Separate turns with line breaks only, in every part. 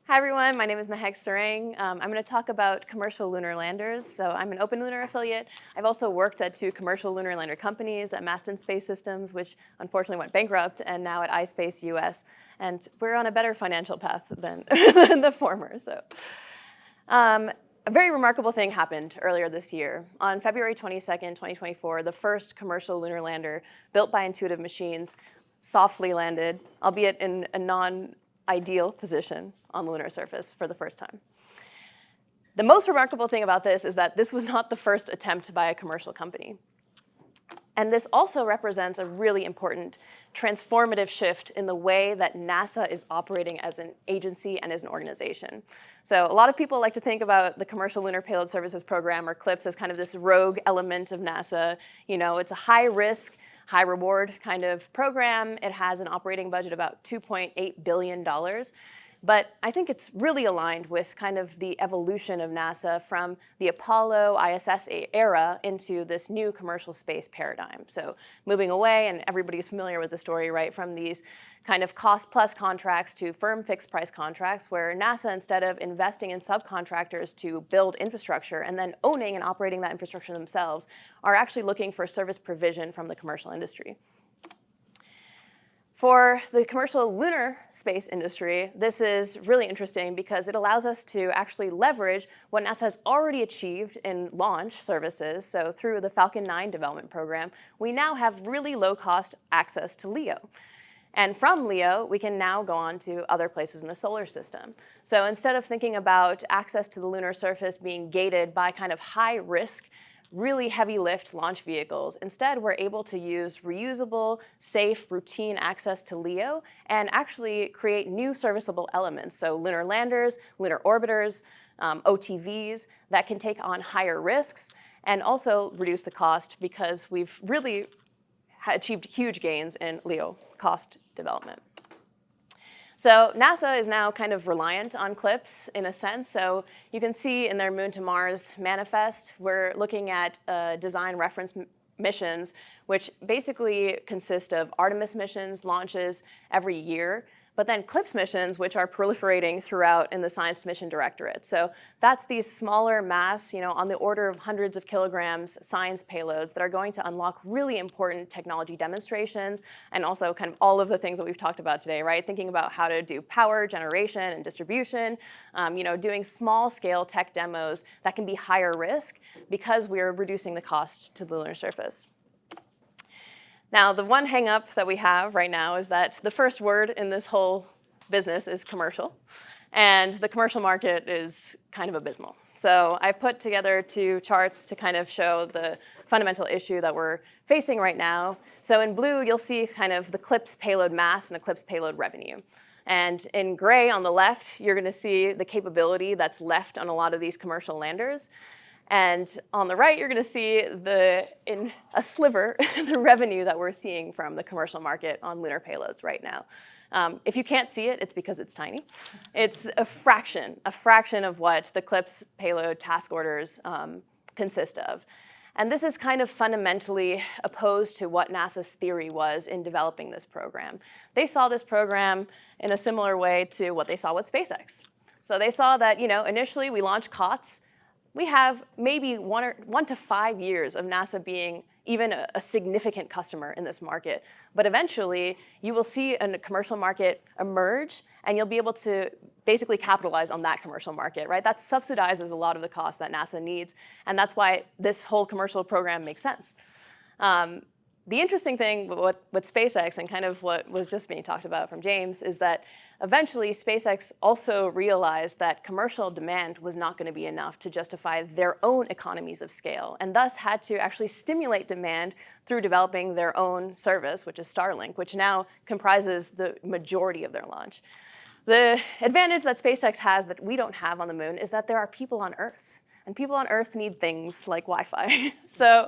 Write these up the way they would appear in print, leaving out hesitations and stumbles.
Hi everyone, my name is Mehak Sarang. I'm going to talk about commercial lunar landers. So I'm an Open Lunar affiliate. I've also worked at 2 commercial lunar lander companies, at Maston Space Systems, which unfortunately went bankrupt, and now at iSpace US. And we're on a better financial path than, than the former. So, a very remarkable thing happened earlier this year. On February 22nd, 2024, the first commercial lunar lander built by Intuitive Machines softly landed, albeit in a non-ideal position on the lunar surface for the first time. The most remarkable thing about this is that this was not the first attempt by a commercial company. And this also represents a really important transformative shift in the way that NASA is operating as an agency and as an organization. So a lot of people like to think about the Commercial Lunar Payload Services Program, or CLPS, as kind of this rogue element of NASA. You know, it's a high-risk, high-reward kind of program. It has an operating budget of about $2.8 billion. But I think it's really aligned with kind of the evolution of NASA from the Apollo ISS era into this new commercial space paradigm. So moving away, and everybody's familiar with the story, right, from these kind of cost-plus contracts to firm fixed-price contracts, where NASA, instead of investing in subcontractors to build infrastructure and then owning and operating that infrastructure themselves, are actually looking for service provision from the commercial industry. For the commercial lunar space industry, this is really interesting because it allows us to actually leverage what NASA has already achieved in launch services. So through the Falcon 9 development program, we now have really low-cost access to LEO. And from LEO, we can now go on to other places in the solar system. So instead of thinking about access to the lunar surface being gated by kind of high-risk, really heavy lift launch vehicles, instead we're able to use reusable, safe, routine access to LEO and actually create new serviceable elements. So lunar landers, lunar orbiters, OTVs that can take on higher risks and also reduce the cost, because we've really achieved huge gains in LEO cost development. So NASA is now kind of reliant on CLPS in a sense. So you can see in their Moon to Mars manifest, we're looking at design reference missions, which basically consist of Artemis missions, launches every year, but then CLPS missions, which are proliferating throughout in the Science Mission Directorate. So that's these smaller mass, on the order of hundreds of kilograms science payloads that are going to unlock really important technology demonstrations, and also kind of all of the things that we've talked about today, right? Thinking about how to do power generation and distribution, doing small scale tech demos that can be higher risk because we're reducing the cost to the lunar surface. Now, the one hang up that we have right now is that the first word in this whole business is commercial, and the commercial market is kind of abysmal. So I've put together 2 charts to kind of show the fundamental issue that we're facing right now. So in blue, you'll see kind of the CLPS payload mass and the CLPS payload revenue. And in gray on the left, you're going to see the capability that's left on a lot of these commercial landers. And on the right, you're going to see in a sliver, the revenue that we're seeing from the commercial market on lunar payloads right now. If you can't see it, it's because it's tiny. It's a fraction of what the CLPS payload task orders consist of. And this is kind of fundamentally opposed to what NASA's theory was in developing this program. They saw this program in a similar way to what they saw with SpaceX. So they saw that, initially we launched COTS. We have maybe 1 to 5 years of NASA being even a significant customer in this market. But eventually, you will see a commercial market emerge, and you'll be able to basically capitalize on that commercial market, right? That subsidizes a lot of the costs that NASA needs, and that's why this whole commercial program makes sense. The interesting thing with SpaceX, and kind of what was just being talked about from James, is that eventually SpaceX also realized that commercial demand was not going to be enough to justify their own economies of scale, and thus had to actually stimulate demand through developing their own service, which is Starlink, which now comprises the majority of their launch. The advantage that SpaceX has that we don't have on the moon is that there are people on Earth. And people on Earth need things like Wi-Fi. So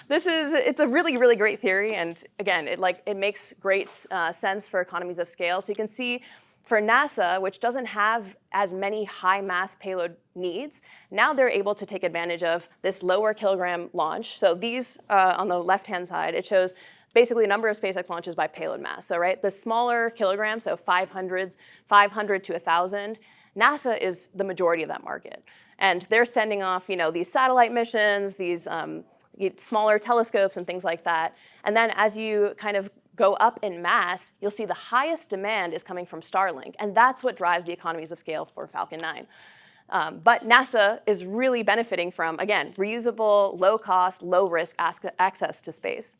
it's a really, really great theory. And again, it makes great sense for economies of scale. So you can see for NASA, which doesn't have as many high mass payload needs, now they're able to take advantage of this lower kilogram launch. So these on the left-hand side, it shows basically the number of SpaceX launches by payload mass. So right, the smaller kilograms, so 500 to 1,000, NASA is the majority of that market. And they're sending off, these satellite missions, these smaller telescopes and things like that. And then as you kind of go up in mass, you'll see the highest demand is coming from Starlink. And that's what drives the economies of scale for Falcon 9. But NASA is really benefiting from, again, reusable, low cost, low risk access to space.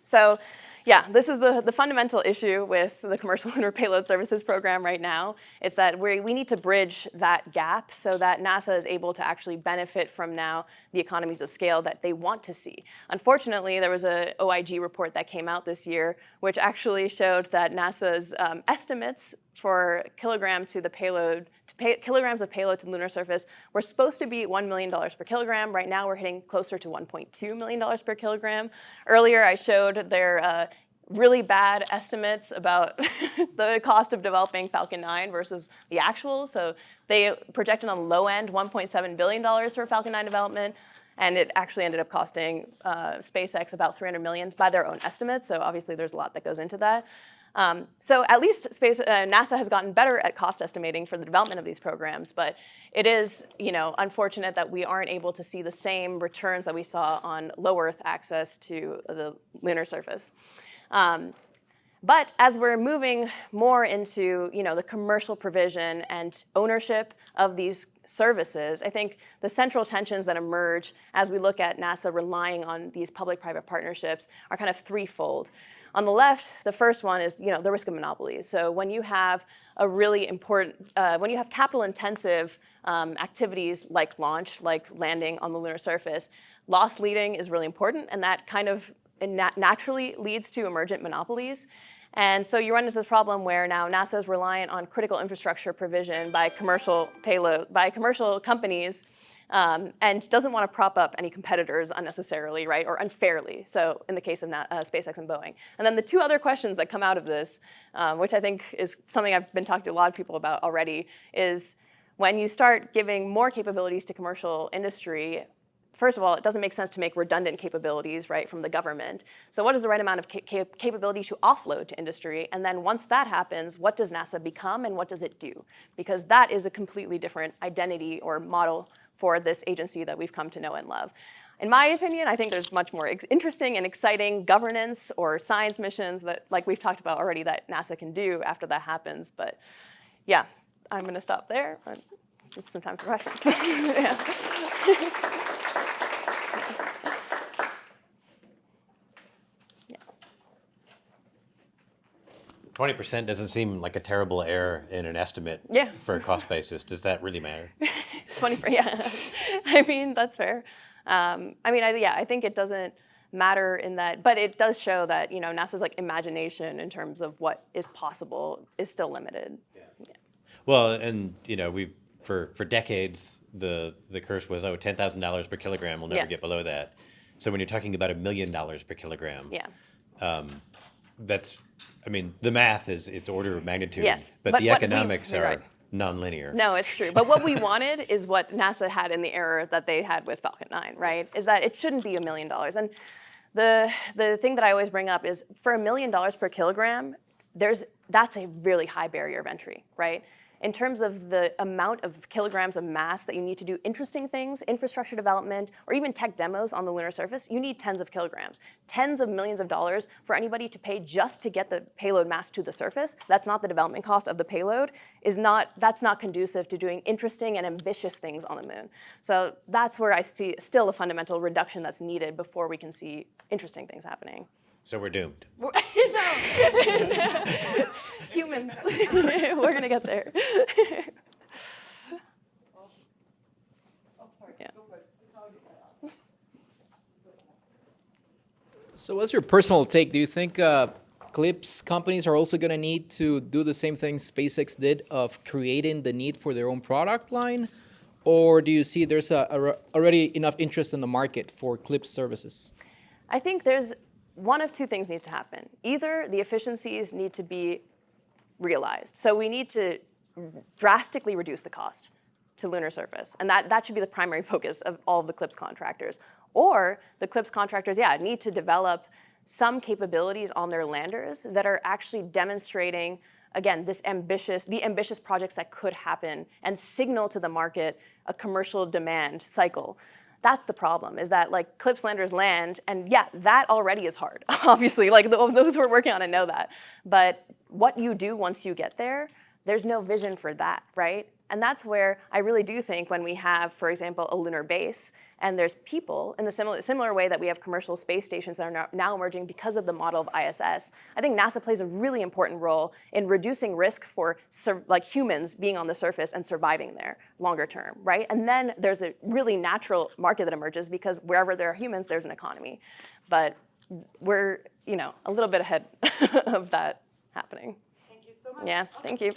So yeah, this is the fundamental issue with the Commercial Lunar Payload Services program right now. It's that we need to bridge that gap so that NASA is able to actually benefit from now the economies of scale that they want to see. Unfortunately, there was an OIG report that came out this year which actually showed that NASA's estimates for kilograms of payload to the lunar surface were supposed to be $1 million per kilogram. Right now, we're hitting closer to $1.2 million per kilogram. Earlier, I showed their really bad estimates about the cost of developing Falcon 9 versus the actual. So they projected on the low end $1.7 billion for Falcon 9 development. And it actually ended up costing SpaceX about $300 million by their own estimates. So obviously, there's a lot that goes into that. So at least NASA has gotten better at cost estimating for the development of these programs, but it is, unfortunate that we aren't able to see the same returns that we saw on low Earth access to the lunar surface. But as we're moving more into, the commercial provision and ownership of these services, I think the central tensions that emerge as we look at NASA relying on these public-private partnerships are kind of threefold. On the left, the first one is, the risk of monopolies. So when you have a really important, when you have capital-intensive activities like launch, like landing on the lunar surface, loss leading is really important, and that kind of naturally leads to emergent monopolies. And so you run into this problem where now NASA is reliant on critical infrastructure provision by commercial companies, and doesn't want to prop up any competitors unnecessarily, right, or unfairly. So in the case of SpaceX and Boeing. And then the two other questions that come out of this, which I think is something I've been talking to a lot of people about already, is when you start giving more capabilities to commercial industry, first of all, it doesn't make sense to make redundant capabilities, right, from the government. So what is the right amount of capability to offload to industry? And then once that happens, what does NASA become and what does it do? Because that is a completely different identity or model for this agency that we've come to know and love. In my opinion, I think there's much more interesting and exciting governance or science missions that, like we've talked about already, that NASA can do after that happens. But yeah, I'm going to stop there. Give some time for questions. Yeah.
20% doesn't seem like a terrible error in an estimate for a cost basis. Does that really matter?
20%, yeah. I mean, that's fair. I think it doesn't matter in that, but it does show that, NASA's imagination in terms of what is possible is still limited. Yeah.
Well, and for decades the curse was $10,000 per kilogram. We'll never get below that. So when you're talking about $1 million per kilogram, that's. The math is its order of magnitude, but the economics are nonlinear.
No, it's true. But what we wanted is what NASA had in the error that they had with Falcon 9, right? Is that it shouldn't be $1 million. And the thing that I always bring up is for $1 million per kilogram, that's a really high barrier of entry, right? In terms of the amount of kilograms of mass that you need to do interesting things, infrastructure development, or even tech demos on the lunar surface, you need tens of kilograms. Tens of millions of dollars for anybody to pay just to get the payload mass to the surface. That's not the development cost of the payload. That's not conducive to doing interesting and ambitious things on the moon. So that's where I see still a fundamental reduction that's needed before we can see interesting things happening.
So we're doomed.
No. Humans. We're going to get there.
So what's your personal take? Do you think CLIPS companies are also going to need to do the same thing SpaceX did of creating the need for their own product line? Or do you see there's already enough interest in the market for CLIPS services?
I think there's one of two things needs to happen. Either the efficiencies need to be realized. So we need to drastically reduce the cost to lunar surface. And that should be the primary focus of all of the CLIPS contractors. Or the CLIPS contractors, need to develop some capabilities on their landers that are actually demonstrating again, the ambitious projects that could happen and signal to the market a commercial demand cycle. That's the problem, is that like CLIPS landers land, and yeah, that already is hard, obviously. Like those who are working on it know that. But what you do once you get there, there's no vision for that, right? And that's where I really do think when we have, for example, a lunar base, and there's people in the similar way that we have commercial space stations that are now emerging because of the model of ISS, I think NASA plays a really important role in reducing risk for like humans being on the surface and surviving there longer term, right? And then there's a really natural market that emerges because wherever there are humans, there's an economy. But we're, a little bit ahead of that happening.
Thank you so much.
Yeah, thank you.